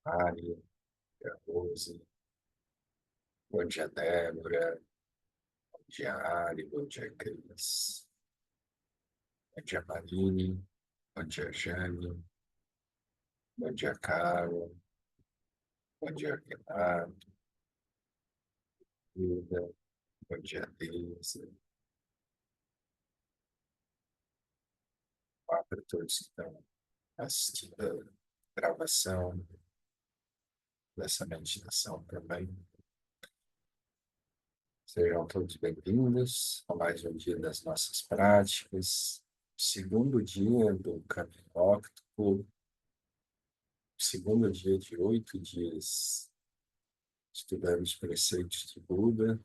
Ari, Rose, bom dia, Débora, bom dia, Ari, bom dia, Cris, bom dia, Marine, bom dia, Jane, bom dia, Carol, bom dia, Renato, Hilda, bom dia, Deise, olá para todos que estão assistindo a gravação dessa meditação também. Sejam todos bem-vindos a mais um dia das nossas práticas, segundo dia do Caminho Óctuplo, segundo dia de 8 dias estudando os preceitos de Buda,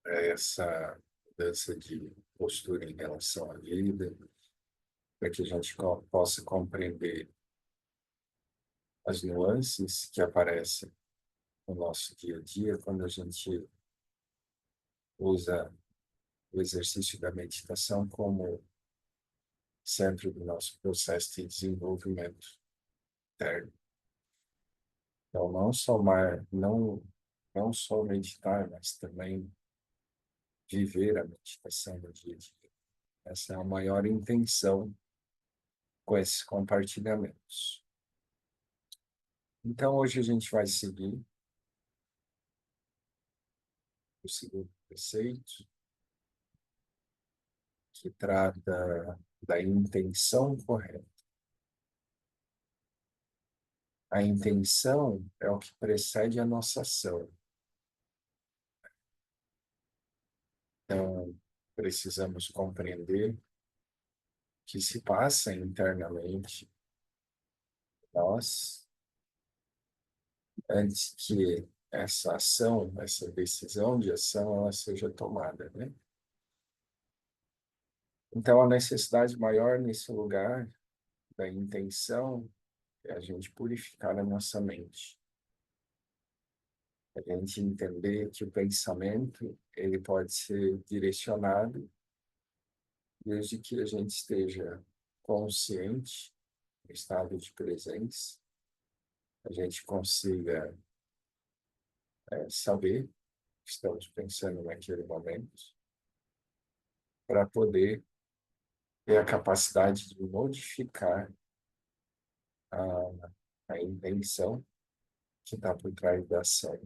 para essa mudança de postura em relação à vida, para que a gente possa compreender as nuances que aparecem no nosso dia a dia quando a gente usa o exercício da meditação como centro do nosso processo de desenvolvimento interno. Então, não só meditar, mas também viver a meditação no dia a dia. Essa é a maior intenção com esses compartilhamentos. Então, hoje a gente vai seguir o segundo preceito, que trata da intenção correta. A intenção é o que precede a nossa ação. Então, precisamos compreender que se passa internamente nós, antes que essa ação, essa decisão de ação, ela seja tomada, né? Então, a necessidade maior nesse lugar da intenção é a gente purificar a nossa mente. A gente entender que o pensamento, ele pode ser direcionado desde que a gente esteja consciente, no estado de presença, a gente consiga saber o que estamos pensando naquele momento, para poder ter a capacidade de modificar a, a intenção que está por trás da ação.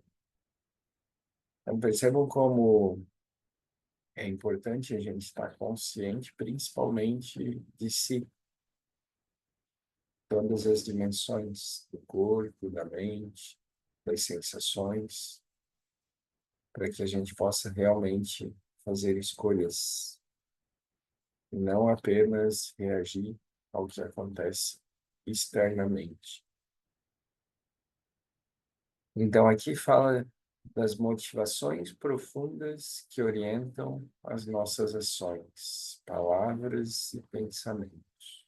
Então, percebam como é importante a gente estar consciente, principalmente de si, todas as dimensões do corpo, da mente, das sensações, para que a gente possa realmente fazer escolhas, e não apenas reagir ao que acontece externamente. Então, aqui fala das motivações profundas que orientam as nossas ações, palavras e pensamentos.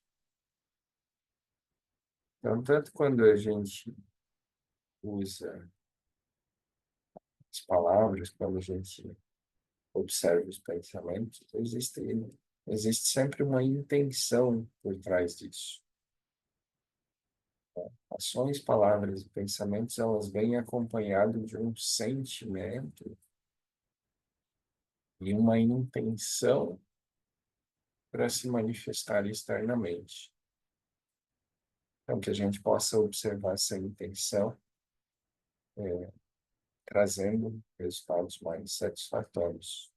Então, tanto quando a gente usa as palavras, quando a gente observa os pensamentos, existe sempre uma intenção por trás disso. Ações, palavras e pensamentos, elas vêm acompanhadas de um sentimento e uma intenção para se manifestar externamente. Então, que a gente possa observar essa intenção, trazendo resultados mais satisfatórios.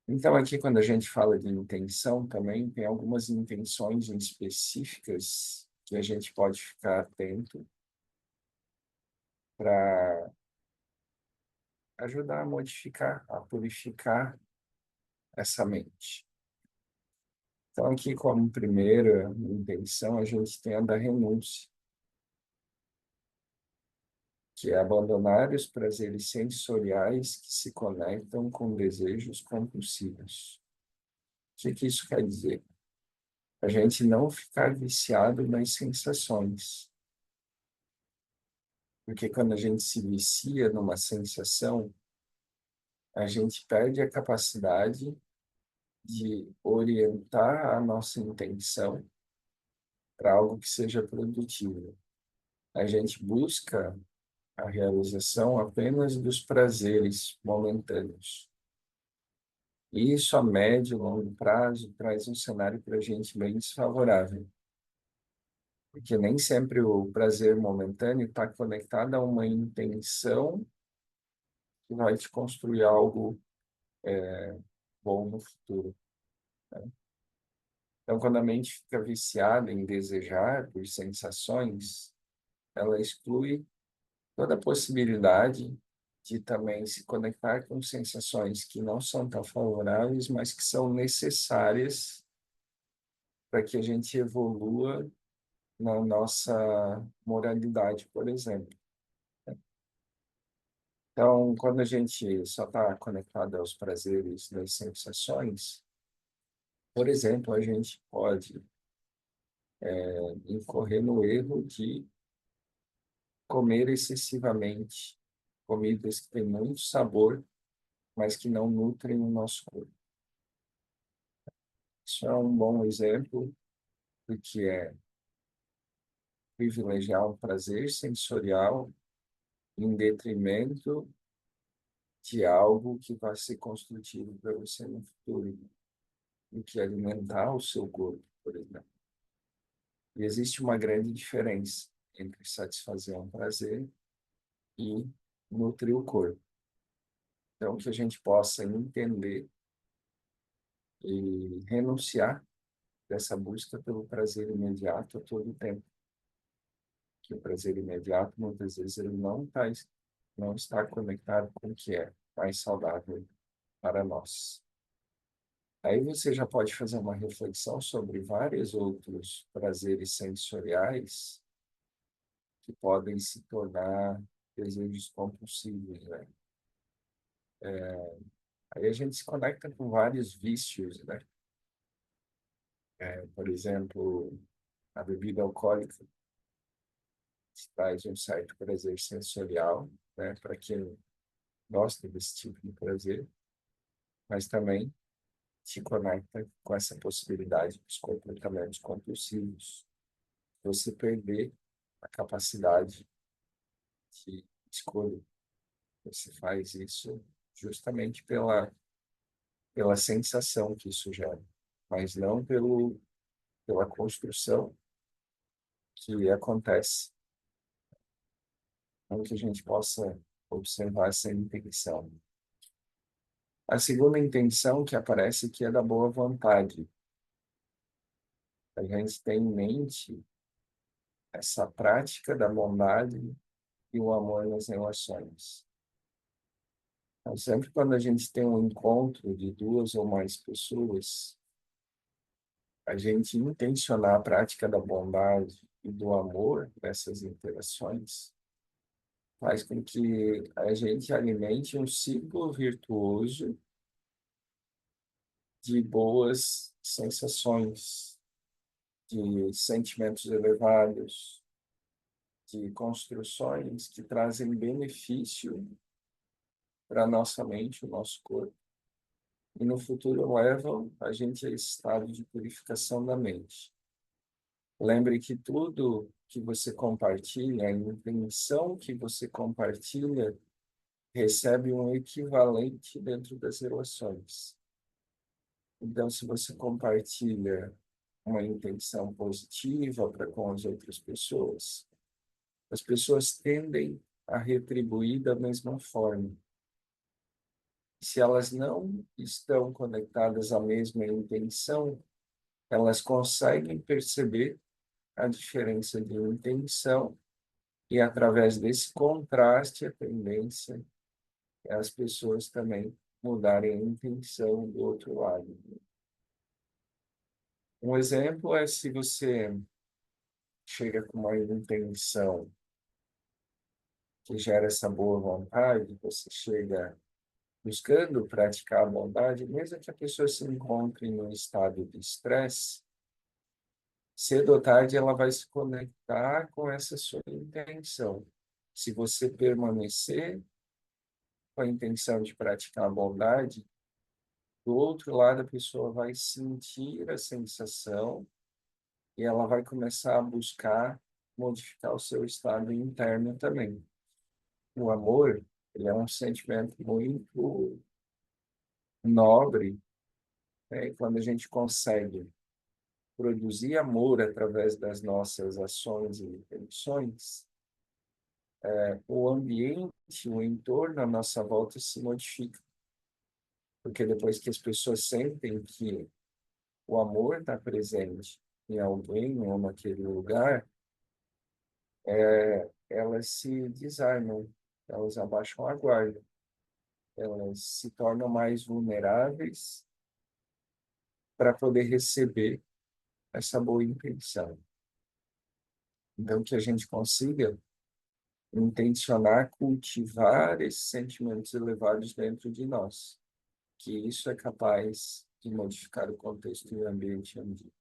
Então, aqui, quando a gente fala de intenção, também tem algumas intenções específicas que a gente pode ficar atento para ajudar a modificar, a purificar essa mente. Então, aqui, como primeira intenção, a gente tem a da renúncia, que é abandonar os prazeres sensoriais que se conectam com desejos compulsivos. O que isso quer dizer? A gente não ficar viciado nas sensações. Porque quando a gente se vicia numa sensação, a gente perde a capacidade de orientar a nossa intenção para algo que seja produtivo. a gente busca a realização apenas dos prazeres momentâneos. E isso, a médio e longo prazo, traz um cenário para a gente bem desfavorável, porque nem sempre o prazer momentâneo está conectado a uma intenção que vai te construir algo bom no futuro. Então, quando a mente fica viciada em desejar por sensações, ela exclui toda a possibilidade de também se conectar com sensações que não são tão favoráveis, mas que são necessárias para que a gente evolua na nossa moralidade, por exemplo. Então, quando a gente só está conectado aos prazeres das sensações, por exemplo, a gente pode incorrer no erro de comer excessivamente comidas que têm muito sabor, mas que não nutrem o nosso corpo. Isso é um bom exemplo do que é privilegiar um prazer sensorial em detrimento de algo que vai ser construtivo para você no futuro, do que alimentar o seu corpo, por exemplo. E existe uma grande diferença entre satisfazer um prazer e nutrir o corpo. Então, que a gente possa entender e renunciar dessa busca pelo prazer imediato a todo tempo. Que o prazer imediato, muitas vezes, ele não está conectado com o que é mais saudável para nós. Aí você já pode fazer uma reflexão sobre vários outros prazeres sensoriais que podem se tornar desejos compulsivos, né? Aí a gente se conecta com vários vícios, né? Por exemplo, a bebida alcoólica traz um certo prazer sensorial, né? Para quem gosta desse tipo de prazer, mas também se conecta com essa possibilidade dos comportamentos compulsivos. Você perder a capacidade de escolha. Você faz isso justamente pela sensação que isso gera, mas não pela construção que acontece, para que a gente possa observar essa intenção. A segunda intenção que aparece aqui é da boa vontade. A gente tem em mente essa prática da bondade e o amor nas relações. Então, sempre quando a gente tem um encontro de duas ou mais pessoas, a gente intencionar a prática da bondade e do amor nessas interações faz com que a gente alimente um ciclo virtuoso de boas sensações, de sentimentos elevados, de construções que trazem benefício para a nossa mente, o nosso corpo. E no futuro levam a gente a esse estado de purificação da mente. Lembre que tudo que você compartilha, a intenção que você compartilha, recebe um equivalente dentro das relações. Então, se você compartilha uma intenção positiva para com as outras pessoas, as pessoas tendem a retribuir da mesma forma. Se elas não estão conectadas à mesma intenção, elas conseguem perceber a diferença de intenção e, através desse contraste, a tendência é as pessoas também mudarem a intenção do outro lado. Um exemplo é se você chega com uma intenção que gera essa boa vontade, você chega buscando praticar a bondade, mesmo que a pessoa se encontre num estado de estresse, cedo ou tarde ela vai se conectar com essa sua intenção. Se você permanecer com a intenção de praticar a bondade, do outro lado a pessoa vai sentir a sensação e ela vai começar a buscar modificar o seu estado interno também. O amor, ele é um sentimento muito nobre, né? E quando a gente consegue produzir amor através das nossas ações e intenções, o ambiente, o entorno à nossa volta se modifica. Porque depois que as pessoas sentem que o amor está presente em alguém ou naquele lugar, elas se desarmam, elas abaixam a guarda, elas se tornam mais vulneráveis para poder receber essa boa intenção. Então, que a gente consiga intencionar cultivar esses sentimentos elevados dentro de nós, que isso é capaz de modificar o contexto e o ambiente onde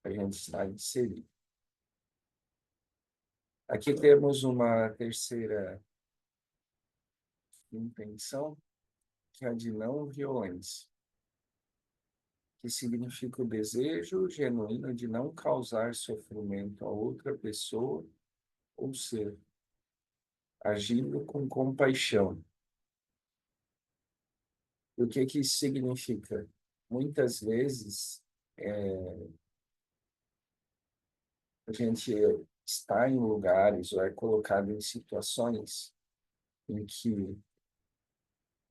a gente está inserido. Aqui temos uma terceira intenção, que é a de não violência, que significa o desejo genuíno de não causar sofrimento a outra pessoa ou ser, agindo com compaixão. O que que isso significa? Muitas vezes, a gente está em lugares ou é colocado em situações em que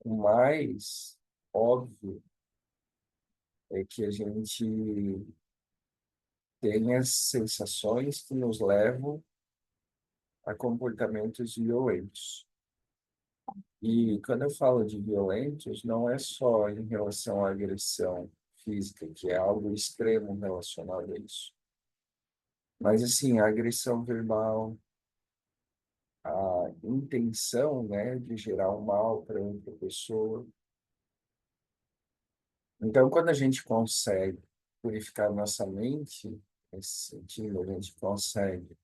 o mais óbvio é que a gente tenha sensações que nos levam a comportamentos violentos. E quando eu falo de violentos, não é só em relação à agressão física, que é algo extremo relacionado a isso. Mas, assim, a agressão verbal, a intenção, né, de gerar um mal para outra pessoa. Então, quando a gente consegue purificar nossa mente, nesse sentido, a gente consegue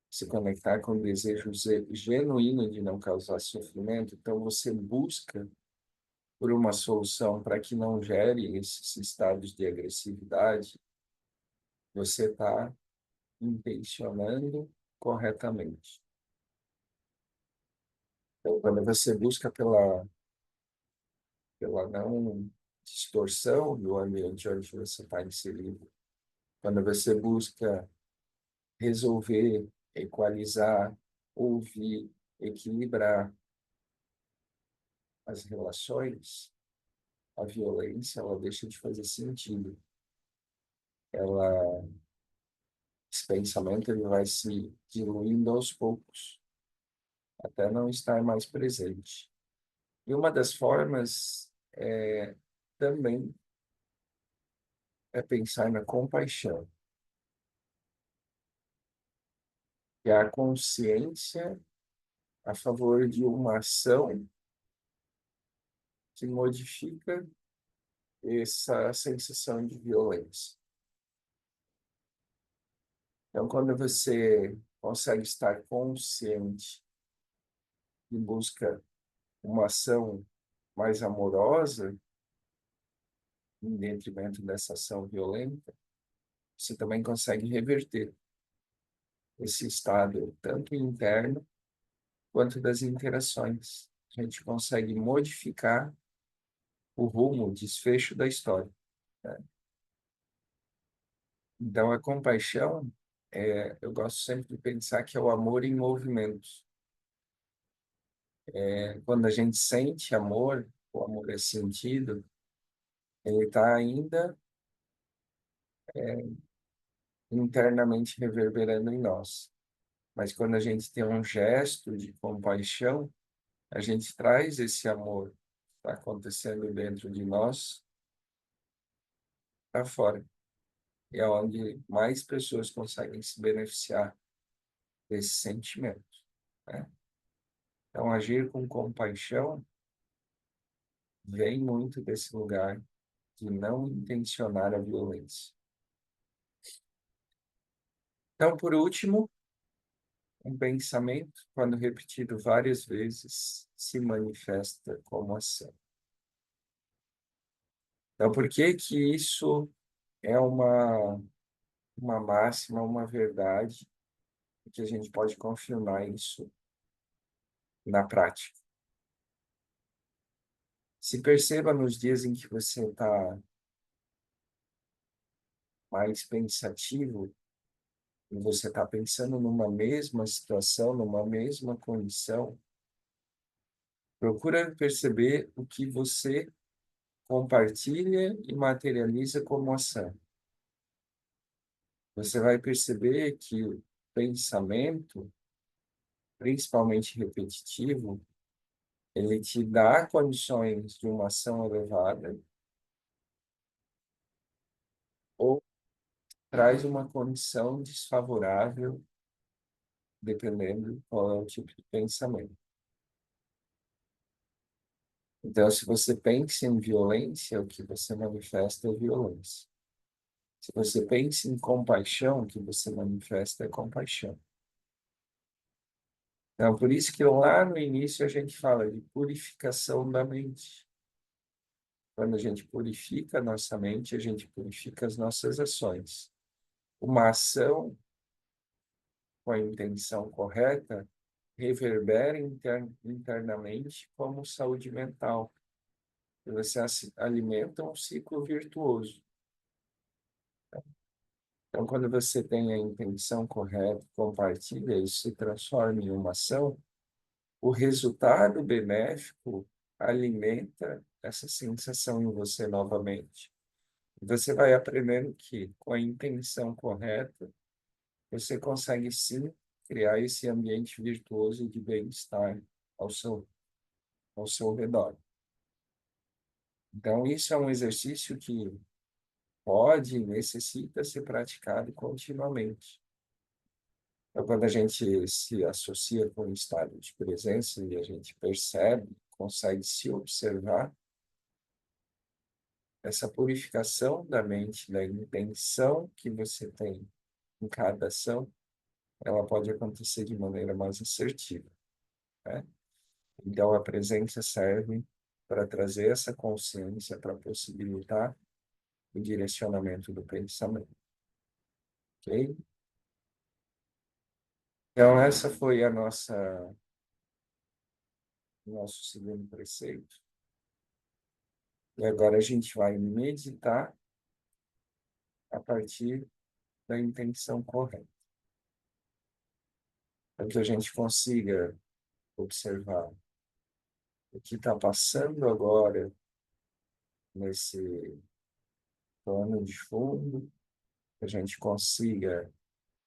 se conectar com o desejo genuíno de não causar sofrimento, então você busca por uma solução para que não gere esses estados de agressividade, você está intencionando corretamente. Então, quando você busca pela não distorção do ambiente onde você está inserido, quando você busca resolver, equalizar, ouvir, equilibrar as relações, a violência ela deixa de fazer sentido. Esse pensamento ele vai se diluindo aos poucos, até não estar mais presente. E uma das formas também é pensar na compaixão, que é a consciência a favor de uma ação que modifica essa sensação de violência. Então, quando você consegue estar consciente e busca uma ação mais amorosa, em detrimento dessa ação violenta, você também consegue reverter esse estado, tanto interno quanto das interações. A gente consegue modificar o rumo, o desfecho da história, né? Então, a compaixão, eu gosto sempre de pensar que é o amor em movimento. Quando a gente sente amor, o amor é sentido, ele está ainda internamente reverberando em nós. Mas quando a gente tem um gesto de compaixão, a gente traz esse amor que está acontecendo dentro de nós para fora. E é onde mais pessoas conseguem se beneficiar desse sentimento, né? Então, agir com compaixão vem muito desse lugar de não intencionar a violência. Então, por último, um pensamento, quando repetido várias vezes, se manifesta como ação. Então, por que que isso é uma máxima, uma verdade que a gente pode confirmar isso na prática. Se perceba nos dias em que você está mais pensativo, e você está pensando numa mesma situação, numa mesma condição, procura perceber o que você compartilha e materializa como ação. Você vai perceber que o pensamento, principalmente repetitivo, ele te dá condições de uma ação elevada ou traz uma condição desfavorável, dependendo qual é o tipo de pensamento. Então, se você pensa em violência, o que você manifesta é violência. Se você pensa em compaixão, o que você manifesta é compaixão. Então, por isso que lá no início a gente fala de purificação da mente. Quando a gente purifica a nossa mente, a gente purifica as nossas ações. Uma ação com a intenção correta reverbera internamente como saúde mental. E você alimenta um ciclo virtuoso. Então, quando você tem a intenção correta, compartilha, isso se transforma em uma ação, o resultado benéfico alimenta essa sensação em você novamente. Você vai aprendendo que, com a intenção correta, você consegue sim criar esse ambiente virtuoso de bem-estar ao seu, ao seu redor. Então, isso é um exercício que pode, necessita ser praticado continuamente. Então, quando a gente se associa com o estado de presença e a gente percebe, consegue se observar, essa purificação da mente, da intenção que você tem em cada ação, ela pode acontecer de maneira mais assertiva, né? Então, a presença serve para trazer essa consciência, para possibilitar o direcionamento do pensamento, ok? Então, essa foi a nosso segundo preceito. E agora a gente vai meditar a partir da intenção correta, para que a gente consiga observar o que está passando agora nesse plano de fundo, que a gente consiga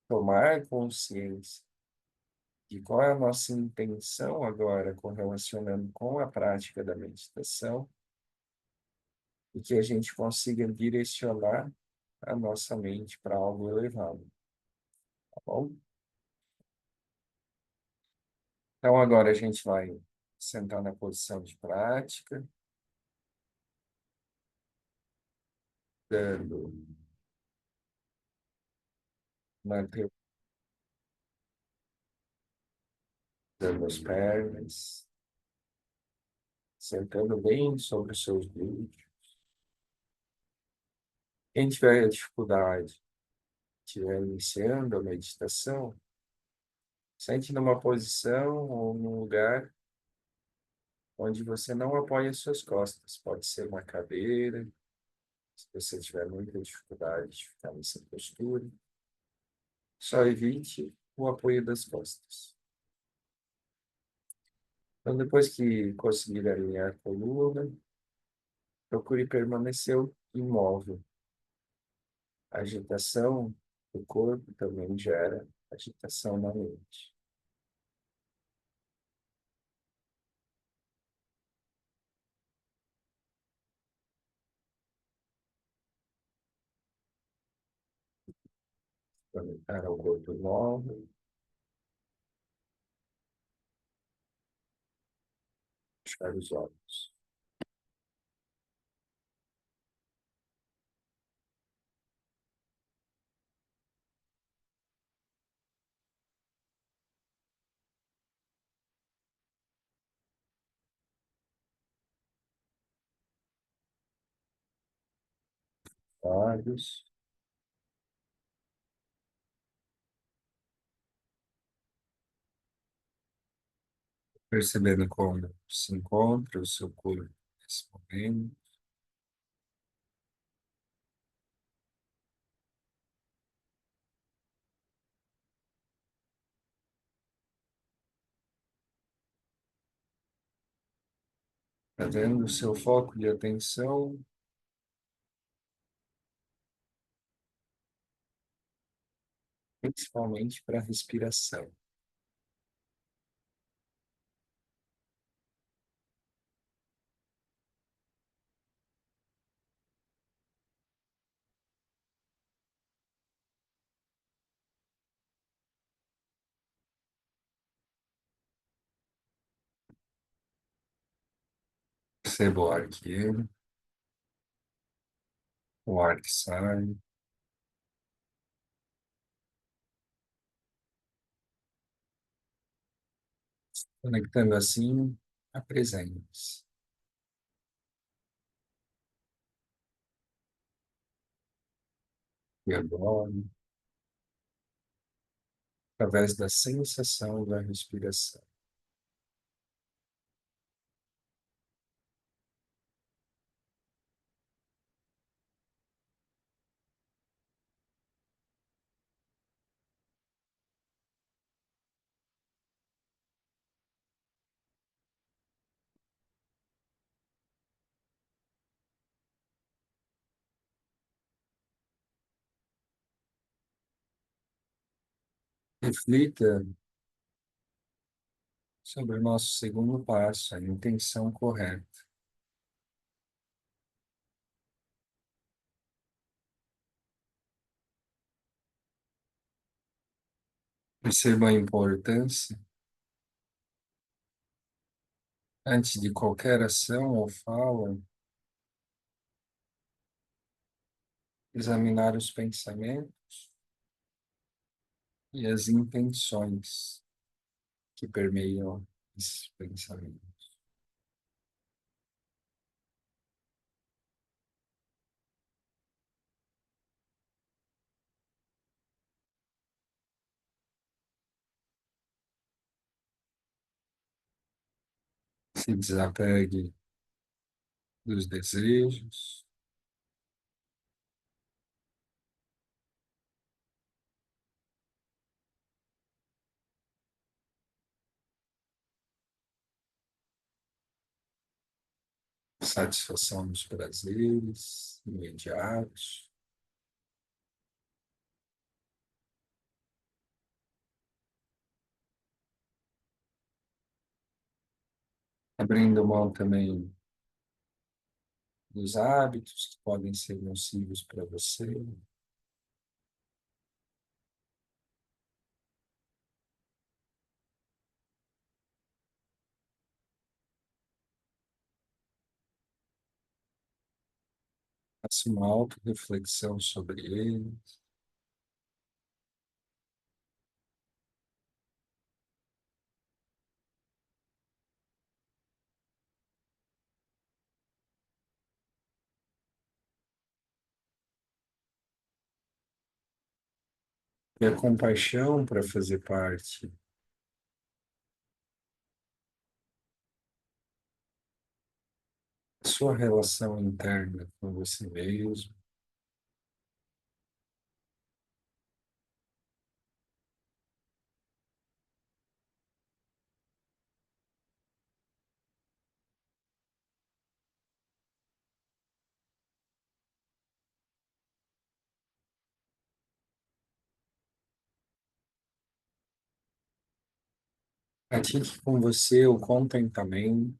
tomar consciência de qual é a nossa intenção agora correlacionando com a prática da meditação e que a gente consiga direcionar a nossa mente para algo elevado, tá bom? Então agora a gente vai sentar na posição de prática, dando, mantendo as pernas, sentando bem sobre os seus glúteos. Quem tiver dificuldade, estiver iniciando a meditação, sente numa posição ou num lugar onde você não apoia suas costas. Pode ser uma cadeira, se você tiver muita dificuldade de ficar nessa postura. Só evite o apoio das costas. Então, depois que conseguir alinhar a coluna, procure permanecer imóvel. A agitação do corpo também gera agitação na mente. Conectar ao corpo imóvel, fechar os olhos. Olhos. percebendo como se encontra o seu corpo nesse momento, trazendo o seu foco de atenção principalmente para a respiração. Perceba o ar que entra, o ar que sai, conectando assim a presença. E agora, através da sensação da respiração. Reflita sobre o nosso segundo passo, a intenção correta. Perceba a importância, antes de qualquer ação ou fala, examinar os pensamentos e as intenções que permeiam esses pensamentos. Se desapegue dos desejos, satisfação dos prazeres imediatos, abrindo mão também dos hábitos que podem ser nocivos para você, faça uma auto-reflexão sobre ele, e a compaixão para fazer parte da sua relação interna com você mesmo, pratique com você o contentamento,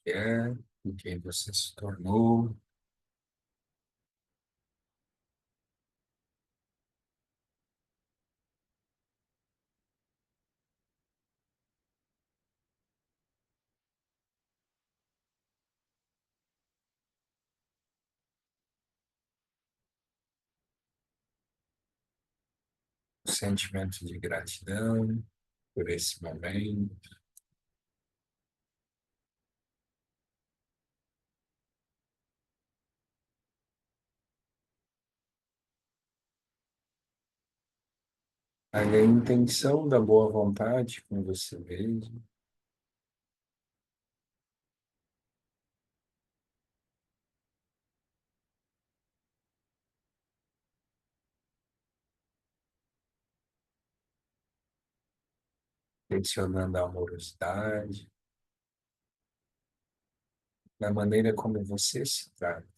que é em quem você se tornou, o sentimento de gratidão por esse momento, a intenção da boa vontade com você mesmo, tensionando a amorosidade, na maneira como você se trata,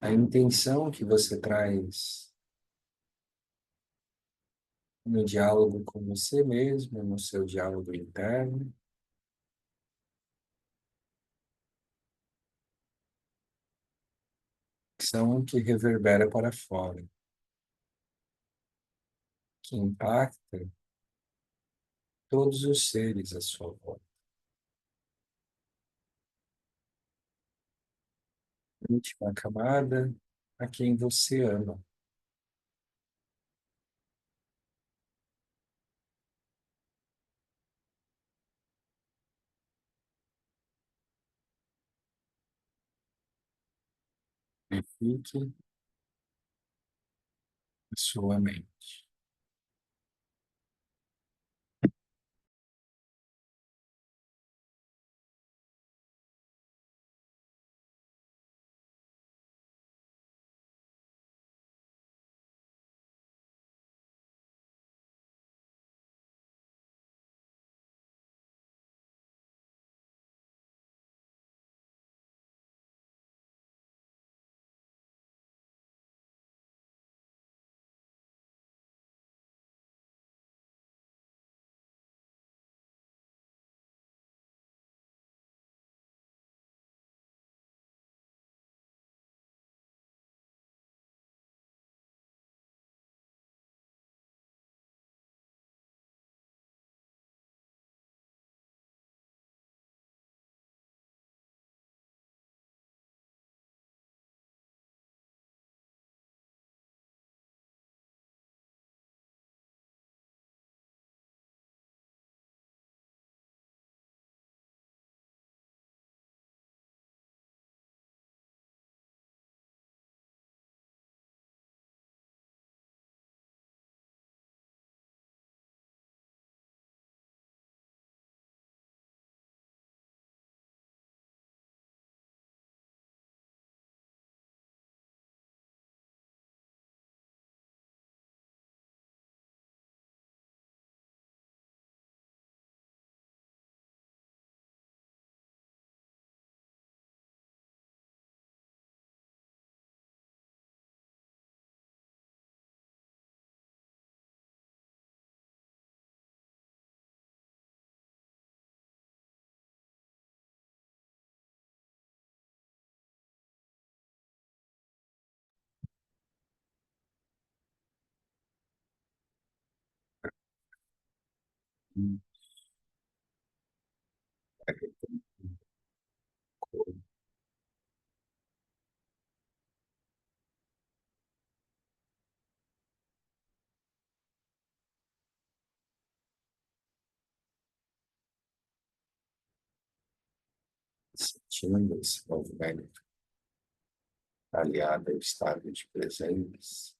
a intenção que você traz no diálogo com você mesmo, no seu diálogo interno, são o que reverbera para fora, que impacta todos os seres à sua volta. Última camada, a quem você ama. Purifique a sua mente. Sentindo esse movimento aliado ao estado de presença,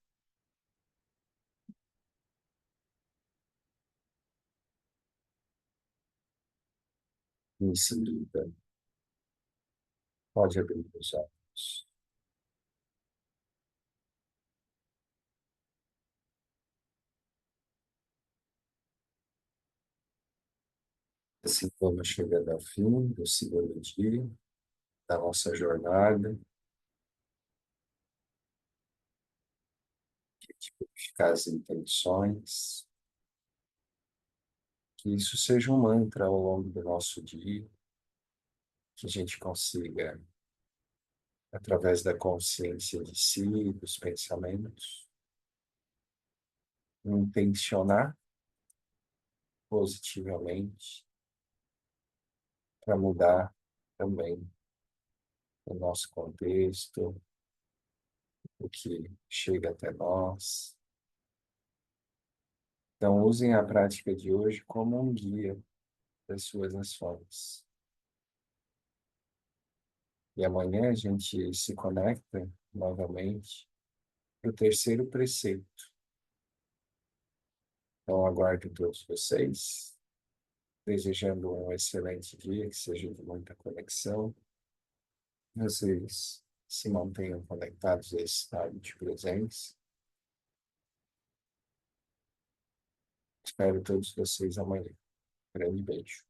em seguida, pode abrir os olhos. Assim vamos chegando ao fim do segundo dia da nossa jornada de purificar as intenções, que isso seja um mantra ao longo do nosso dia, que a gente consiga, através da consciência de si, dos pensamentos, intencionar positivamente para mudar também o nosso contexto, o que chega até nós, Então, usem a prática de hoje como um guia das suas ações. E amanhã a gente se conecta novamente para o terceiro preceito. Então, aguardo todos vocês, desejando um excelente dia, que seja de muita conexão. Vocês se mantenham conectados a esse estado de presença. Espero todos vocês amanhã. Grande beijo.